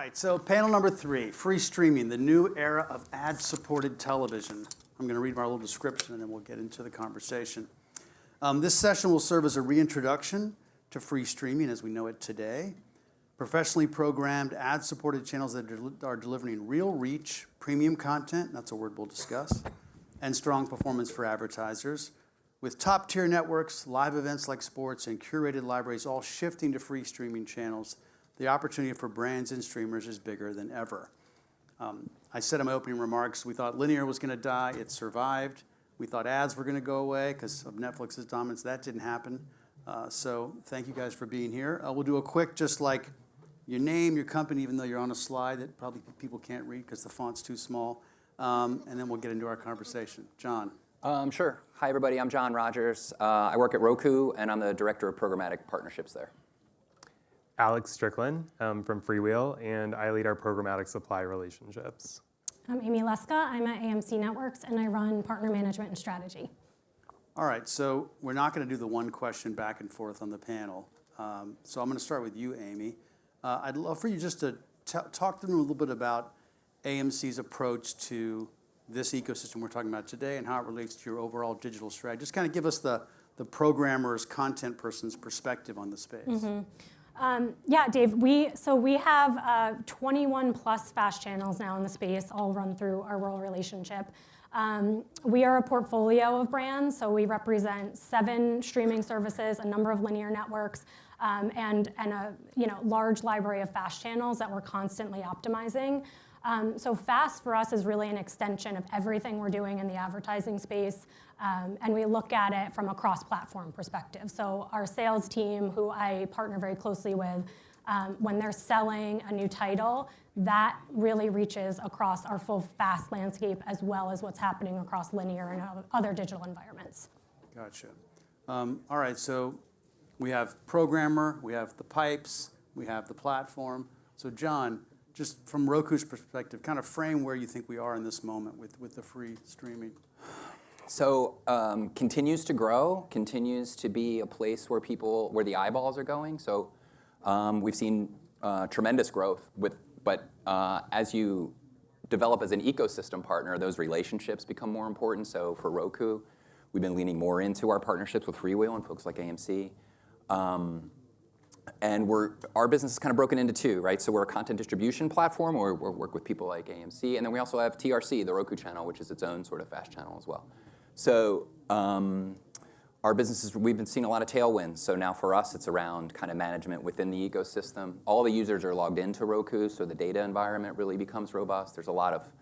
right, so panel number 3, free streaming, the new era of ad-supported television. I'm going to read my little description and then we'll get into the conversation. This session will serve as a reintroduction to free streaming as we know it today. Professionally programmed ad-supported channels that are delivering real reach, premium content, that's a word we'll discuss, and strong performance for advertisers. With top-tier networks, live events like sports, and curated libraries all shifting to free streaming channels, the opportunity for brands and streamers is bigger than ever. I said in my opening remarks, we thought linear was going to die. It survived. We thought ads were going to go away because of Netflix's dominance. That didn't happen. So thank you guys for being here. We'll do a quick, just like your name, your company, even though you're on a slide that probably people can't read because the font's too small. And then we'll get into our conversation. John. Sure. Hi, everybody. I'm John Rogers. I work at Roku, and I'm the Director of Programmatic Partnerships there. Alex Strickland from Freewheel, and I lead our programmatic supply relationships. I'm Amy Leska. I'm at AMC Networks, and I run partner management and strategy. All right, so we're not going to do the one question back and forth on the panel. So I'm going to start with you, Amy. I'd love for you just to talk to them a little bit about AMC's approach to this ecosystem we're talking about today and how it relates to your overall digital strategy. Just kind of give us the programmer's, content person's perspective on the space. Mm-hmm. Yeah, Dave, we have 21 plus fast channels now in the space, all run through our rural relationship. We are a portfolio of brands, so we represent 7 streaming services, a number of linear networks, and a large library of fast channels that we're constantly optimizing. So fast for us is really an extension of everything we're doing in the advertising space, and we look at it from a cross-platform perspective. So our sales team, who I partner very closely with, when they're selling a new title, that really reaches across our full fast landscape as well as what's happening across linear and other digital environments. Gotcha. All right, so we have programmer, we have the pipes, we have the platform. So John, just from Roku's perspective, kind of frame where you think we are in this moment with the free streaming. So continues to grow, continues to be a place where the eyeballs are going. So we've seen tremendous growth but as you develop as an ecosystem partner, those relationships become more important. So for Roku, we've been leaning more into our partnerships with Freewheel and folks like AMC. And our business is kind of broken into 2, right? So we're a content distribution platform, or we work with people like AMC, and then we also have TRC, the Roku channel, which is its own sort of fast channel as well. So our businesses, we've been seeing a lot of tailwinds. So now for us, it's around kind of management within the ecosystem. All the users are logged into Roku, so the data environment really becomes robust. There's a lot of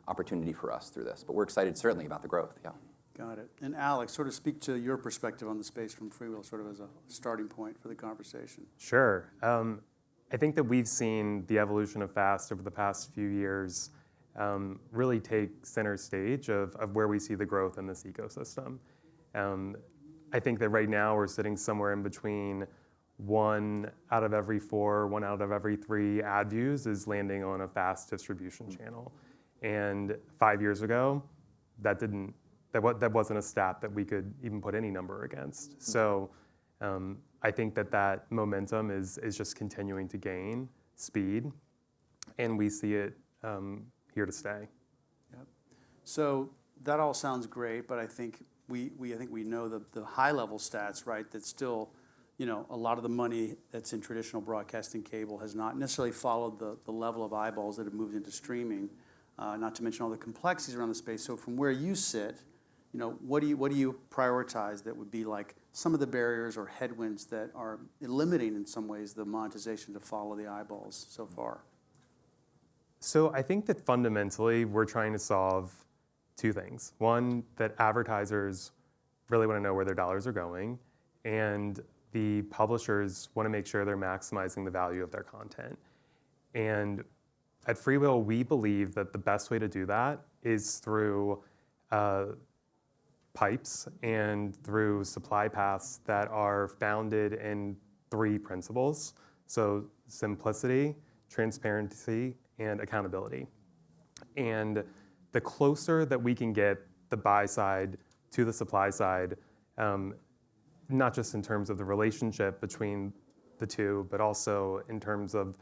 opportunity for us through this, but we're excited certainly about the growth, yeah. Got it. And Alex, sort of speak to your perspective on the space from Freewheel, sort of as a starting point for the conversation. Sure. I think that we've seen the evolution of FAST over the past few years really take center stage of where we see the growth in this ecosystem. I think that right now we're sitting somewhere in between 1 out of every 4, 1 out of every 3 ad views is landing on a FAST distribution channel. And 5 years ago, that wasn't a stat that we could even put any number against. So I think that momentum is just continuing to gain speed, and we see it here to stay. Yep. So that all sounds great, but I think we know the high level stats, right? That still, a lot of the money that's in traditional broadcasting cable has not necessarily followed the level of eyeballs that have moved into streaming. Not to mention all the complexities around the space. So from where you sit, what do you prioritize that would be like some of the barriers or headwinds that are limiting in some ways the monetization to follow the eyeballs so far? So I think that fundamentally we're trying to solve 2 things. One, that advertisers really want to know where their dollars are going, and the publishers want to make sure they're maximizing the value of their content. And at Freewheel, we believe that the best way to do that is through pipes and through supply paths that are founded in 3 principles. So simplicity, transparency, and accountability. And the closer that we can get the buy side to the supply side, not just in terms of the relationship between the 2, but also in terms of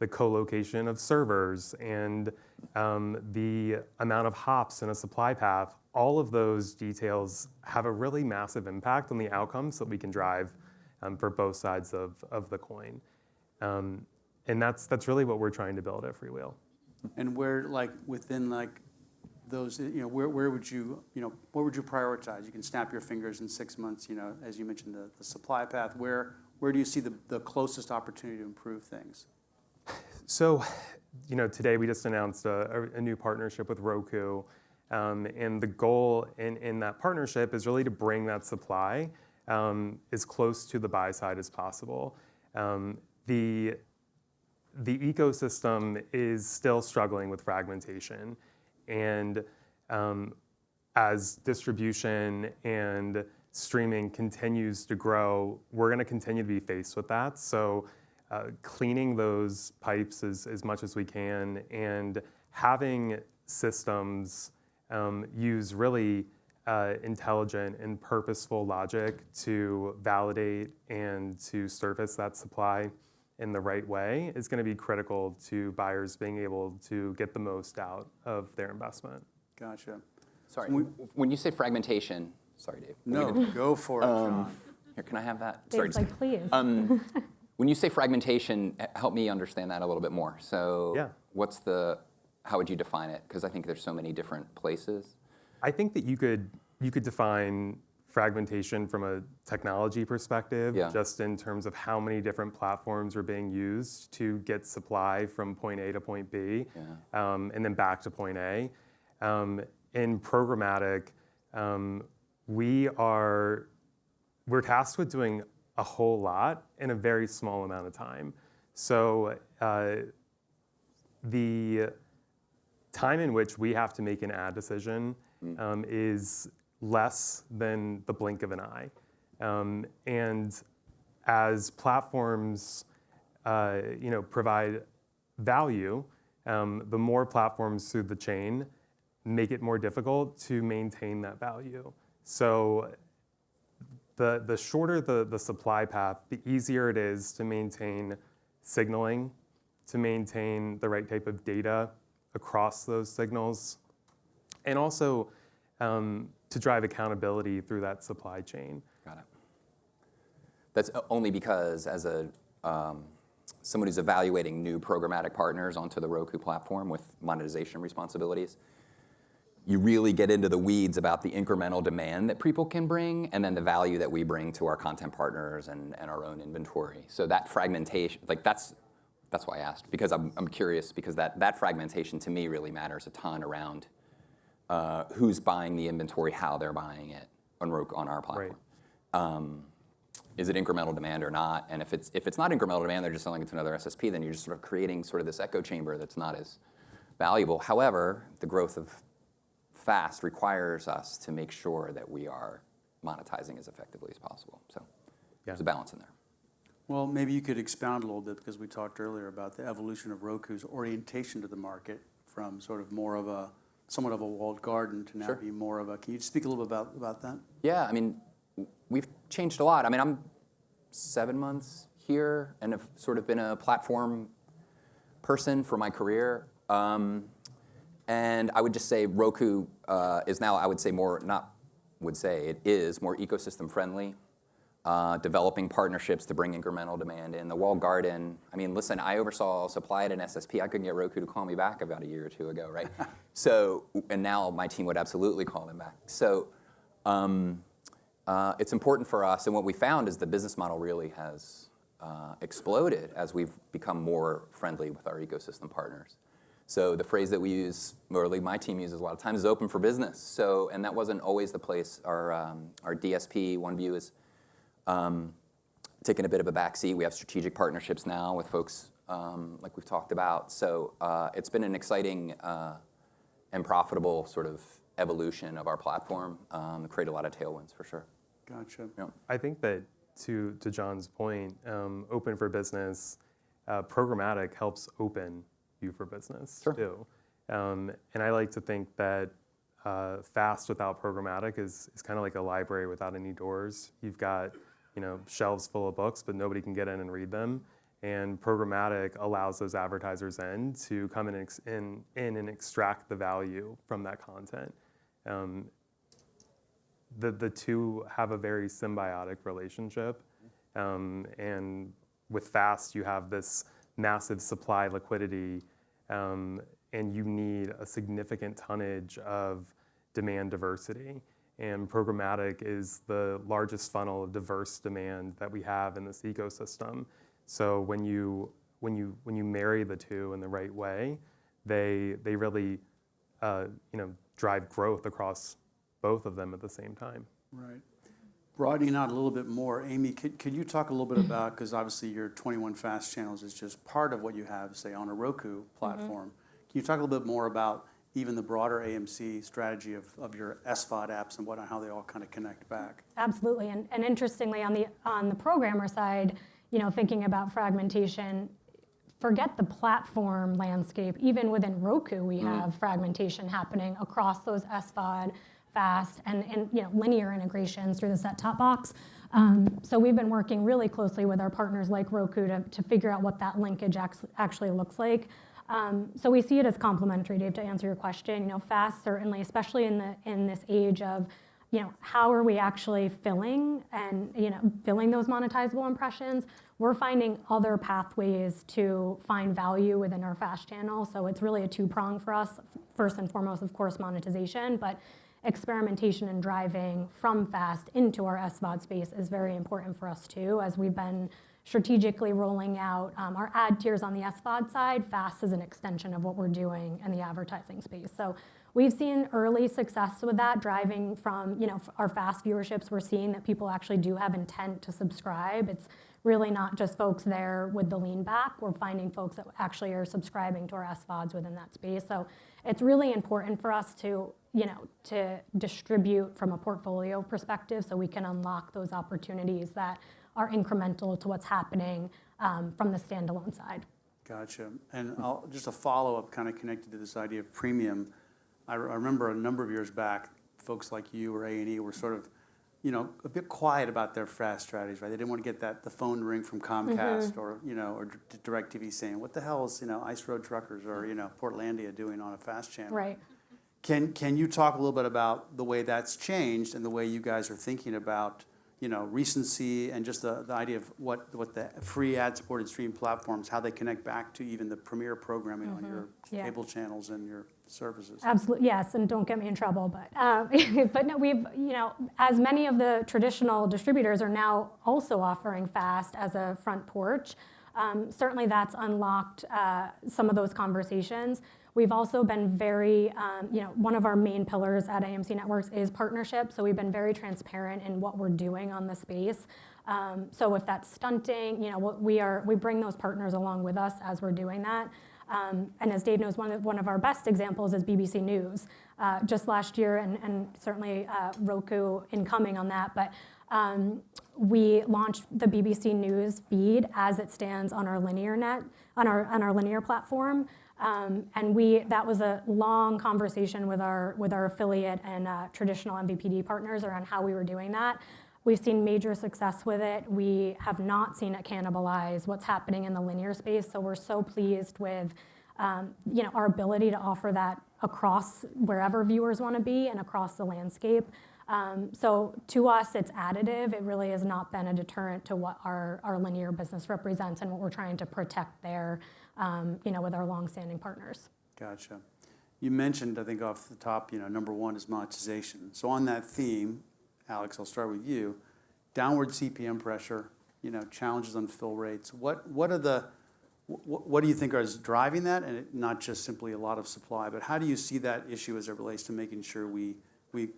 the co-location of servers and the amount of hops in a supply path, all of those details have a really massive impact on the outcomes that we can drive for both sides of the coin. And that's really what we're trying to build at Freewheel. And where, like, within, like, those, where would you, what would you prioritize? You can snap your fingers in 6 months, as you mentioned, the supply path. Where do you see the closest opportunity to improve things? So, today we just announced a new partnership with Roku. And the goal in that partnership is really to bring that supply as close to the buy side as possible. The ecosystem is still struggling with fragmentation. And as distribution and streaming continues to grow, we're going to continue to be faced with that. So cleaning those pipes as much as we can and having systems use really intelligent and purposeful logic to validate and to surface that supply in the right way is going to be critical to buyers being able to get the most out of their investment. Gotcha. Sorry, when you say fragmentation, sorry, Dave. No, go for it, John. Here, can I have that? Dave's Sorry, like, please. when you say fragmentation, help me understand that a little bit more. So Yeah. how would you define it? Because I think there's so many different places. I think that you could define fragmentation from a technology perspective, just in terms of how many different platforms are being used to get supply from point A to point B, and then back to point A. In programmatic, we're tasked with doing a whole lot in a very small amount of time. So the time in which we have to make an ad decision is less than the blink of an eye. And as platforms provide value, the more platforms through the chain make it more difficult to maintain that value. So the shorter the supply path, the easier it is to maintain signaling, to maintain the right type of data across those signals, and also to drive accountability through that supply chain. Got it. That's only because as someone who's evaluating new programmatic partners onto the Roku platform with monetization responsibilities, you really get into the weeds about the incremental demand that people can bring and then the value that we bring to our content partners and our own inventory. So that fragmentation, that's why I asked, because I'm curious, because that fragmentation to me really matters a ton around who's buying the inventory, how they're buying it on Roku, on our platform. Right. Is it incremental demand or not? And if it's not incremental demand, they're just selling it to another SSP, then you're just sort of creating sort of this echo chamber that's not as valuable. However, the growth of FAST requires us to make sure that we are monetizing as effectively as possible. So there's a balance in there. Well, maybe you could expound a little bit, because we talked earlier about the evolution of Roku's orientation to the market from sort of somewhat of a walled garden to now be more of a, can you speak a little bit about that? Yeah, I mean, we've changed a lot. I mean, I'm 7 months here and have sort of been a platform person for my career. And I would just say Roku is now, I would say it is more ecosystem friendly, developing partnerships to bring incremental demand in. The walled garden, I mean, listen, I oversaw supply at an SSP. I couldn't get Roku to call me back about a year or two ago, right? So, and now my team would absolutely call them back. So it's important for us, and what we found is the business model really has exploded as we've become more friendly with our ecosystem partners. So the phrase that we use, or at least my team uses a lot of times, is open for business. So, and that wasn't always the place. Our DSP, OneView, is taking a bit of a backseat. We have strategic partnerships now with folks like we've talked about. So it's been an exciting and profitable sort of evolution of our platform. Create a lot of tailwinds for sure. Gotcha. Yeah. I think that to John's point, open for business, programmatic helps open you for business too. And I like to think that FAST without programmatic is kind of like a library without any doors. You've got shelves full of books, but nobody can get in and read them. And programmatic allows those advertisers in to come in and extract the value from that content. The two have a very symbiotic relationship. And with FAST, you have this massive supply liquidity, and you need a significant tonnage of demand diversity. And programmatic is the largest funnel of diverse demand that we have in this ecosystem. So when you marry the two in the right way, they really drive growth across both of them at the same time. Right. Broadening out a little bit more, Amy, could you talk a little bit about, because obviously your 21 FAST channels is just part of what you have, say, on a Roku platform. Can you talk a little bit more about even the broader AMC strategy of your SVOD apps and how they all kind of connect back? Absolutely, and interestingly, on the programmer side, thinking about fragmentation, forget the platform landscape. Even within Roku, we have fragmentation happening across those SVOD, FAST, and linear integrations through the set-top box. So we've been working really closely with our partners like Roku to figure out what that linkage actually looks like. So we see it as complementary, Dave, to answer your question. FAST certainly, especially in this age of, how are we actually filling those monetizable impressions? We're finding other pathways to find value within our FAST channel. So it's really a two-prong for us. First and foremost, of course, monetization, but experimentation and driving from FAST into our SVOD space is very important for us too, as we've been strategically rolling out our ad tiers on the SVOD side. FAST is an extension of what we're doing in the advertising space. So we've seen early success with that, driving from our FAST viewerships. We're seeing that people actually do have intent to subscribe. It's really not just folks there with the lean back. We're finding folks that actually are subscribing to our SVODs within that space. So it's really important for us to distribute from a portfolio perspective so we can unlock those opportunities that are incremental to what's happening from the standalone side. Gotcha. And just a follow-up kind of connected to this idea of premium. I remember a number of years back, folks like you or A&E were sort of, a bit quiet about their FAST strategies, right? They didn't want to get the phone ring from Comcast or DirecTV saying, what the hell is, Ice Road Truckers or, Portlandia doing on a FAST channel? Right. Can you talk a little bit about the way that's changed and the way you guys are thinking about, recency and just the idea of what the free ad-supported streaming platforms, how they connect back to even the premier programming on your cable channels and your services? Absolutely, yes, and don't get me in trouble, but but no, we've, as many of the traditional distributors are now also offering FAST as a front porch, certainly that's unlocked some of those conversations. We've also been very, one of our main pillars at AMC Networks is partnership, so we've been very transparent in what we're doing on the space. So if that's stunting, we bring those partners along with us as we're doing that. And as Dave knows, one of our best examples is BBC News. Just last year, and certainly Roku incoming on that, but we launched the BBC News feed as it stands on our linear on our linear platform. And that was a long conversation with our affiliate and traditional MVPD partners around how we were doing that. We've seen major success with it. We have not seen it cannibalize what's happening in the linear space. So we're so pleased with our ability to offer that across wherever viewers want to be and across the landscape. So to us, it's additive. It really has not been a deterrent to what our linear business represents and what we're trying to protect there, with our longstanding partners. Gotcha. You mentioned, I think off the top, number one is monetization. So on that theme, Alex, I'll start with you. Downward CPM pressure, challenges on fill rates. What do you think is driving that? And not just simply a lot of supply, but how do you see that issue as it relates to making sure we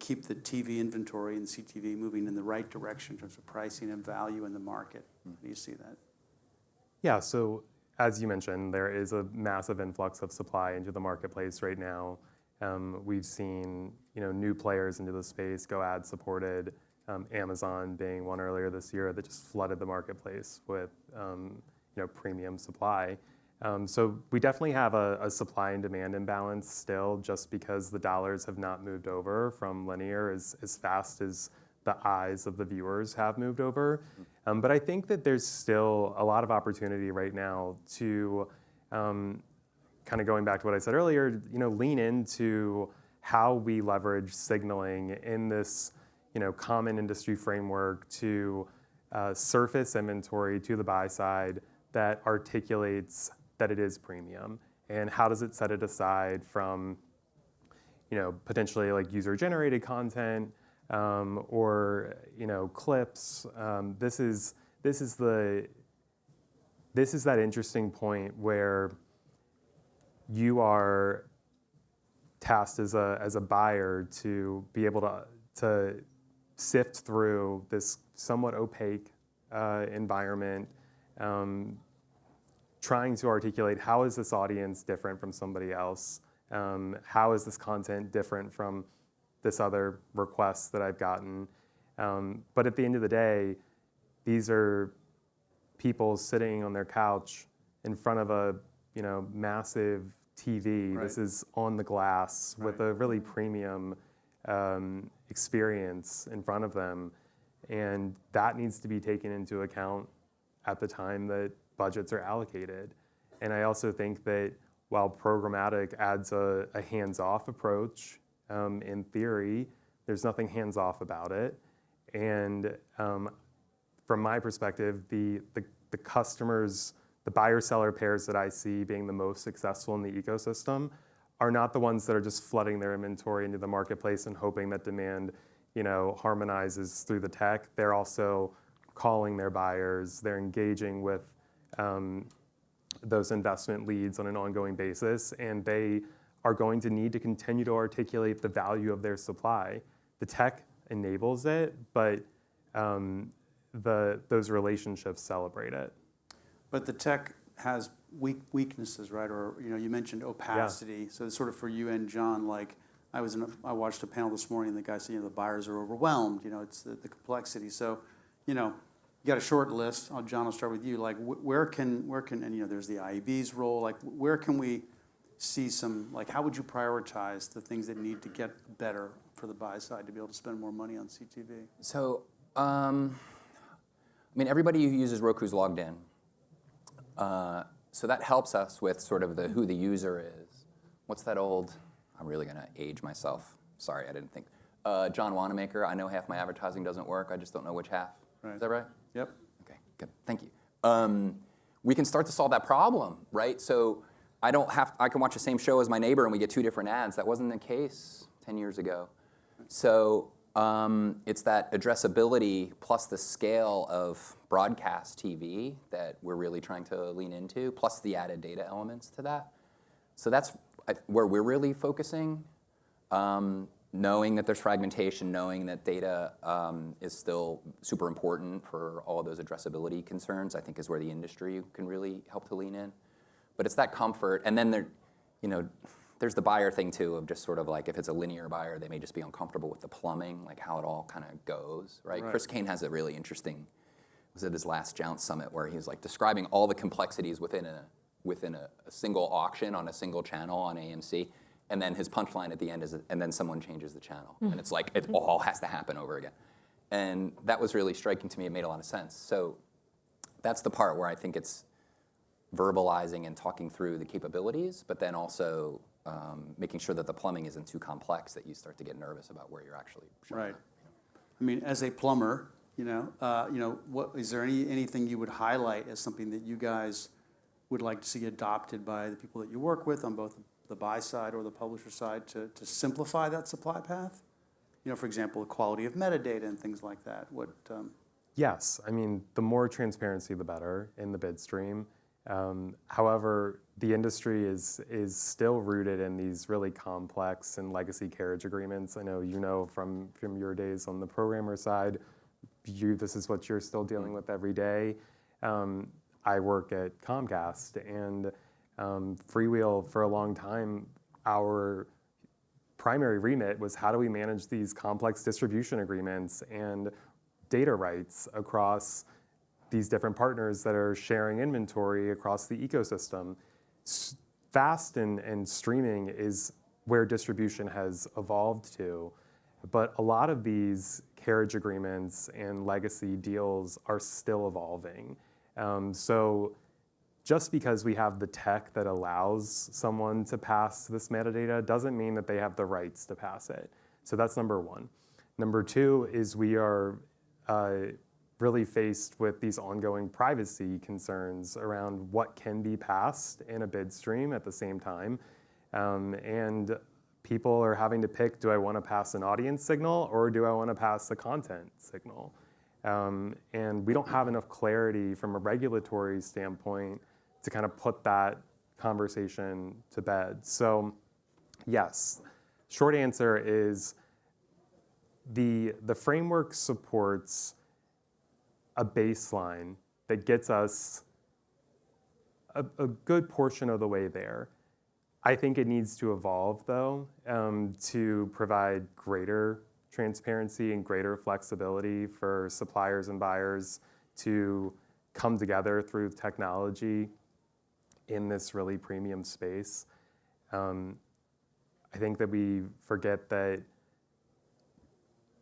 keep the TV inventory and CTV moving in the right direction in terms of pricing and value in the market? How do you see that? Yeah, so as you mentioned, there is a massive influx of supply into the marketplace right now. We've seen new players into the space go ad-supported, Amazon being one earlier this year that just flooded the marketplace with premium supply. So we definitely have a supply and demand imbalance still, just because the dollars have not moved over from linear as fast as the eyes of the viewers have moved over. But I think that there's still a lot of opportunity right now to, kind of going back to what I said earlier, lean into how we leverage signaling in this, common industry framework to surface inventory to the buy side that articulates that it is premium, and how does it set it aside from, potentially like user-generated content or clips. This is that interesting point where you are tasked as a buyer to be able to sift through this somewhat opaque environment, trying to articulate how is this audience different from somebody else, how is this content different from this other request that I've gotten. But at the end of the day, these are people sitting on their couch in front of a massive TV. Right. This is on the glass with a really premium experience in front of them. And that needs to be taken into account at the time that budgets are allocated. And I also think that while programmatic adds a hands-off approach, in theory, there's nothing hands-off about it. And from my perspective, the customers, the buyer-seller pairs that I see being the most successful in the ecosystem are not the ones that are just flooding their inventory into the marketplace and hoping that demand, harmonizes through the tech. They're also calling their buyers. They're engaging with those investment leads on an ongoing basis, and they are going to need to continue to articulate the value of their supply. The tech enables it, but those relationships celebrate it. But the tech has weaknesses, right? Or you mentioned opacity. Yeah. So it's sort of for you and John, like I watched a panel this morning, and the guy said, the buyers are overwhelmed. It's the complexity. So, you got a short list. John, I'll start with you. Like, where can and there's the IAB's role. Like, where can we see some, like, how would you prioritize the things that need to get better for the buy side to be able to spend more money on CTV? So, everybody who uses Roku is logged in. So that helps us with sort of who the user is. What's that old, I'm really gonna age myself. Sorry, I didn't think. John Wanamaker, I know half my advertising doesn't work, I just don't know which half. Right. Is that right? Yep. Okay, good, thank you. We can start to solve that problem, right? So I can watch the same show as my neighbor and we get 2 different ads. That wasn't the case 10 years ago. So it's that addressability plus the scale of broadcast TV that we're really trying to lean into, plus the added data elements to that. So that's where we're really focusing, knowing that there's fragmentation, knowing that data is still super important for all of those addressability concerns, I think is where the industry can really help to lean in. But it's that comfort, and then there's the buyer thing too, of just sort of like if it's a linear buyer, they may just be uncomfortable with the plumbing, like how it all kind of goes, right? Chris Kane has a really interesting, was at his last Jounce Summit, where he was like describing all the complexities within a single auction on a single channel on AMC, and then his punchline at the end is, and then someone changes the channel, and it's like it all has to happen over again. And that was really striking to me. It made a lot of sense. So that's the part where I think it's verbalizing and talking through the capabilities, but then also making sure that the plumbing isn't too complex that you start to get nervous about where you're actually showing Right. up. I mean, as a plumber, what is there anything you would highlight as something that you guys would like to see adopted by the people that you work with on both the buy side or the publisher side to simplify that supply path? For example, the quality of metadata and things like that. Yes, the more transparency, the better in the bid stream. However, the industry is still rooted in these really complex and legacy carriage agreements. I know from your days on the programmer side, this is what you're still dealing with every day. I work at Comcast, and Freewheel for a long time, our primary remit was how do we manage these complex distribution agreements and data rights across these different partners that are sharing inventory across the ecosystem. Fast and streaming is where distribution has evolved to. But a lot of these carriage agreements and legacy deals are still evolving. So just because we have the tech that allows someone to pass this metadata doesn't mean that they have the rights to pass it. So that's number one. Number two is we are really faced with these ongoing privacy concerns around what can be passed in a bid stream at the same time. And people are having to pick, do I want to pass an audience signal or do I want to pass a content signal? And we don't have enough clarity from a regulatory standpoint to kind of put that conversation to bed. So yes, short answer is the framework supports a baseline that gets us a good portion of the way there. I think it needs to evolve, though, to provide greater transparency and greater flexibility for suppliers and buyers to come together through technology in this really premium space. I think that we forget that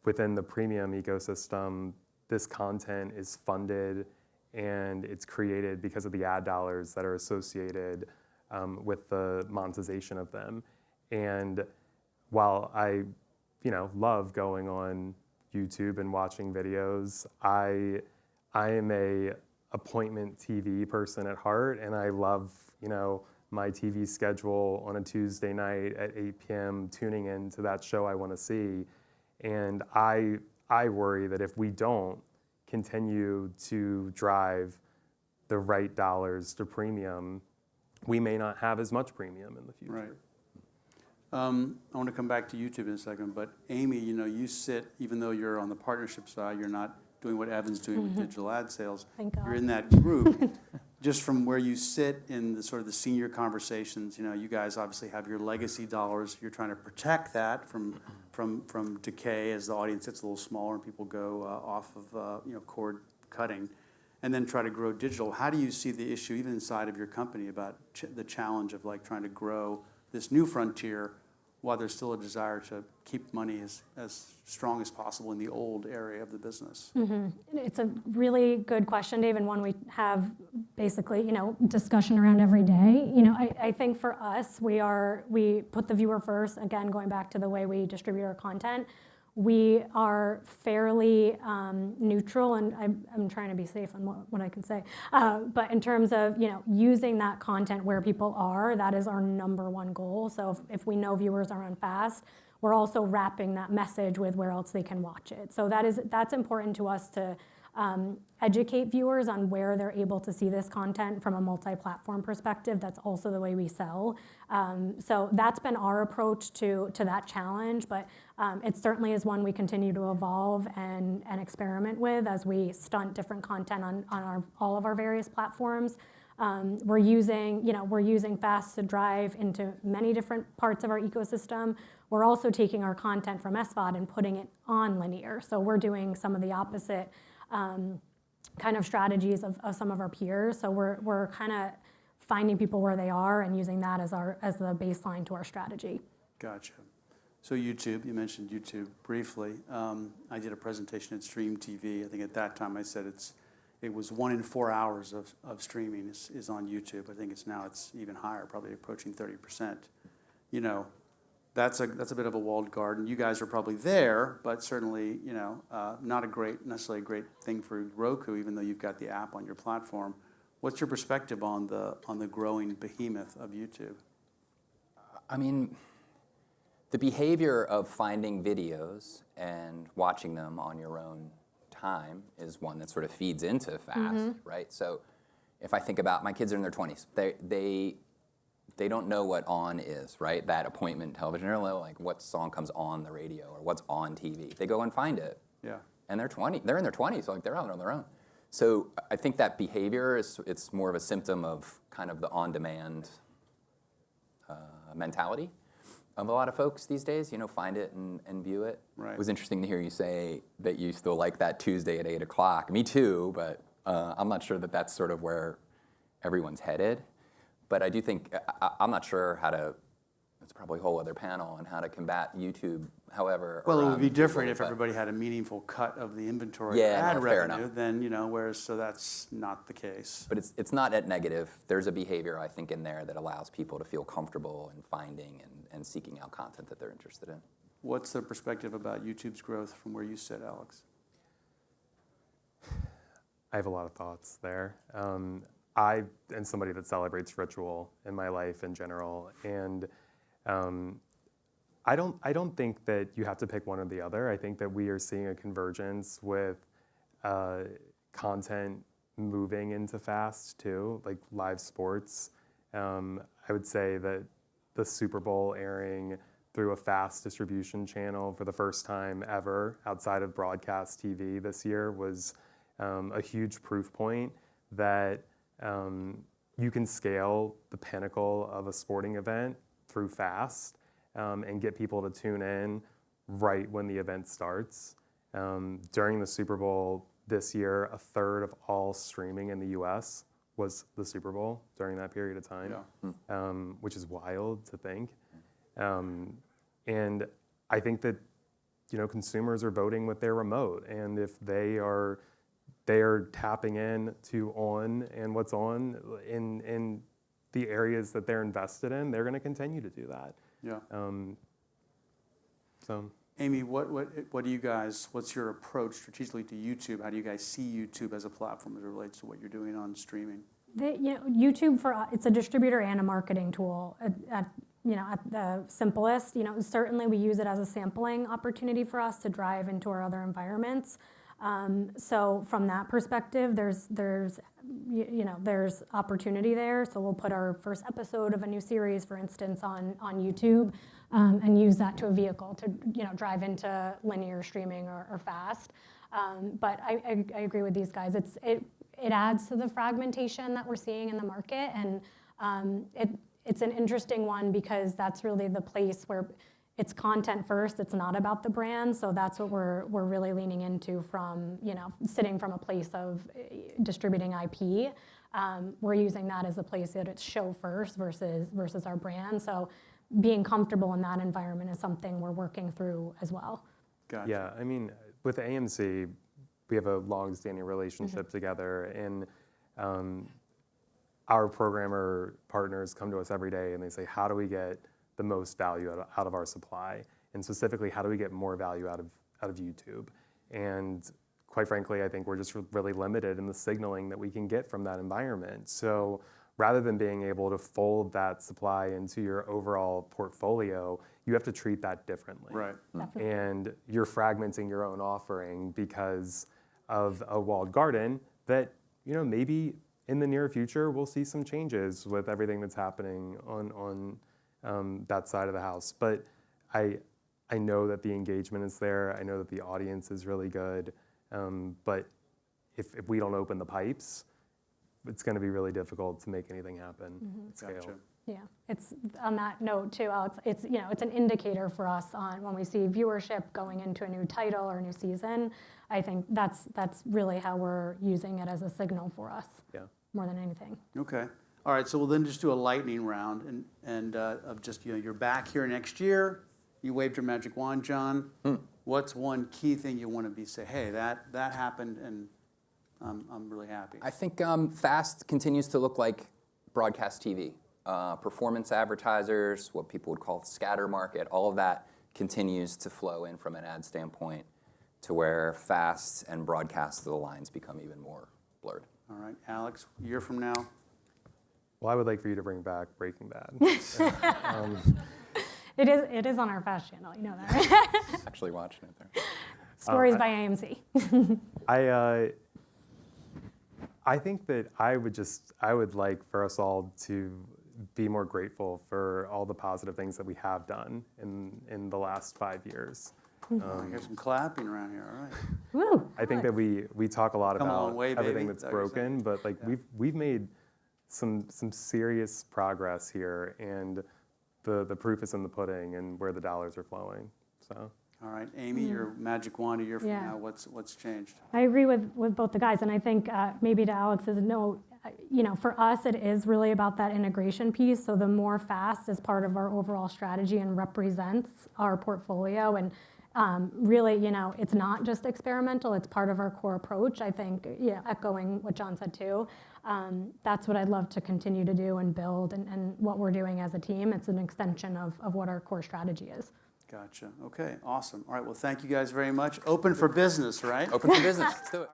within the premium ecosystem, this content is funded and it's created because of the ad dollars that are associated with the monetization of them. And while I, love going on YouTube and watching videos, I am a appointment TV person at heart, and I love, my TV schedule on a Tuesday night at 8 p.m. tuning into that show I want to see. And I worry that if we don't continue to drive the right dollars to premium, we may not have as much premium in the future. Right. I want to come back to YouTube in a second, but Amy, you sit, even though you're on the partnership side, you're not doing what Evan's doing with digital ad sales. Thank God. You're in that group. Just from where you sit in the sort of the senior conversations, you guys obviously have your legacy dollars. You're trying to protect that from decay as the audience gets a little smaller and people go off of cord cutting, and then try to grow digital. How do you see the issue, even inside of your company, about the challenge of trying to grow this new frontier while there's still a desire to keep money as strong as possible in the old area of the business? Mm-hmm. It's a really good question, Dave, and one we have basically, discussion around every day. I think for us, we put the viewer first. Again, going back to the way we distribute our content, we are fairly neutral, and I'm trying to be safe on what I can say. But in terms of using that content where people are, that is our number one goal. So if we know viewers are on FAST, we're also wrapping that message with where else they can watch it. So that's important to us to educate viewers on where they're able to see this content from a multi-platform perspective. That's also the way we sell. So that's been our approach to that challenge, but it certainly is one we continue to evolve and experiment with as we stunt different content on all of our various platforms. We're using FAST to drive into many different parts of our ecosystem. We're also taking our content from SVOD and putting it on linear. So we're doing some of the opposite kind of strategies of some of our peers. So we're kind of finding people where they are and using that as the baseline to our strategy. Gotcha. So YouTube, you mentioned YouTube briefly. I did a presentation at Stream TV. I think at that time I said it was 1 in 4 hours of streaming is on YouTube. I think it's even higher, probably approaching 30%. That's a bit of a walled garden. You guys are probably there, but certainly not necessarily a great thing for Roku, even though you've got the app on your platform. What's your perspective on the growing behemoth of YouTube? I mean, the behavior of finding videos and watching them on your own time is one that sort of feeds into FAST, right? So if I think about my kids are in their 20s, they don't know what on is, right? That appointment television. They don't know what song comes on the radio or what's on TV. They go and find it. Yeah. And they're 20. They're in their 20s, so they're out on their own. So I think that behavior it's more of a symptom of kind of the on-demand mentality of a lot of folks these days. Find it and view it. Right. It was interesting to hear you say that you still like that Tuesday at 8 o'clock. Me too, but I'm not sure that that's sort of where everyone's headed. But I do think I'm not sure It's probably a whole other panel on how to combat YouTube. However, Well, it would around be different Google, if but- everybody had a meaningful cut of the inventory Yeah, ad no, fair revenue, enough. then, whereas, so that's not the case. But it's not at negative. There's a behavior, I think, in there that allows people to feel comfortable in finding and seeking out content that they're interested in. What's the perspective about YouTube's growth from where you sit, Alex? I have a lot of thoughts there. I am somebody that celebrates ritual in my life in general, and I don't think that you have to pick one or the other. I think that we are seeing a convergence with content moving into fast too, like live sports. I would say that the Super Bowl airing through a fast distribution channel for the first time ever outside of broadcast TV this year was a huge proof point that you can scale the pinnacle of a sporting event through fast and get people to tune in right when the event starts. During the Super Bowl this year, a third of all streaming in the US was the Super Bowl during that period of time, which is wild to think. And I think that consumers are voting with their remote, and if they are tapping in to on and what's on in the areas that they're invested in, they're going to continue to do that. Yeah. So Amy, what do you guys, what's your approach strategically to YouTube? How do you guys see YouTube as a platform as it relates to what you're doing on streaming? YouTube for us, it's a distributor and a marketing tool at the simplest. Certainly we use it as a sampling opportunity for us to drive into our other environments. So from that perspective, there's opportunity there. So we'll put our first episode of a new series, for instance, on YouTube, and use that to a vehicle to drive into linear streaming or fast. But I agree with these guys. It adds to the fragmentation that we're seeing in the market, and it's an interesting one because that's really the place where it's content first. It's not about the brand, so that's what we're really leaning into from sitting from a place of distributing IP. We're using that as a place that it's show first versus our brand. So being comfortable in that environment is something we're working through as well. Gotcha. yeah, I mean, with AMC, we have a long-standing relationship together, and our programmer partners come to us every day and they say, how do we get the most value out of our supply? And specifically, how do we get more value out of YouTube? And quite frankly, I think we're just really limited in the signaling that we can get from that environment. So rather than being able to fold that supply into your overall portfolio, you have to treat that differently. Right. Definitely. And you're fragmenting your own offering because of a walled garden that maybe in the near future we'll see some changes with everything that's happening on that side of the house. But I know that the engagement is there. I know that the audience is really good. But if we don't open the pipes, it's going to be really difficult to make anything happen at scale. Gotcha. Yeah, it's on that note too, Alex. It's it's an indicator for us on when we see viewership going into a new title or a new season. I think that's really how we're using it as a signal for us. Yeah. More than anything. Okay. All right, so we'll then just do a lightning round and of just, you're back here next year. You waved your magic wand, John. What's one key thing you want to say, hey, that happened and I'm really happy? I think FAST continues to look like broadcast TV. Performance advertisers, what people would call the scatter market, all of that continues to flow in from an ad standpoint to where FAST and broadcast, the lines become even more blurred. All right, Alex, a year from now. Well, I would like for you to bring back Breaking Bad. It is on our Fast channel, you know that, right? Actually watching it there. Stories by AMC. I think that I would like for us all to be more grateful for all the positive things that we have done in the last 5 years. I hear some clapping around here, all right. Woo! I think that we talk a lot Come a long about way, baby, everything that's is that what you're saying? broken, but like we've made some serious progress here, and the proof is in the pudding and where the dollars are flowing. So. All right, Amy, your magic wand a year from Yeah. now, what's changed? I agree with both the guys, and I think maybe to Alex's note, For us, it is really about that integration piece. So the more FAST is part of our overall strategy and represents our portfolio. And really, it's not just experimental, it's part of our core approach. I think, echoing what John said too, that's what I'd love to continue to do and build and what we're doing as a team. It's an extension of what our core strategy is. Gotcha. Okay, awesome. All right, well, thank you guys very much. Open for business, right? Open for business. Let's do it.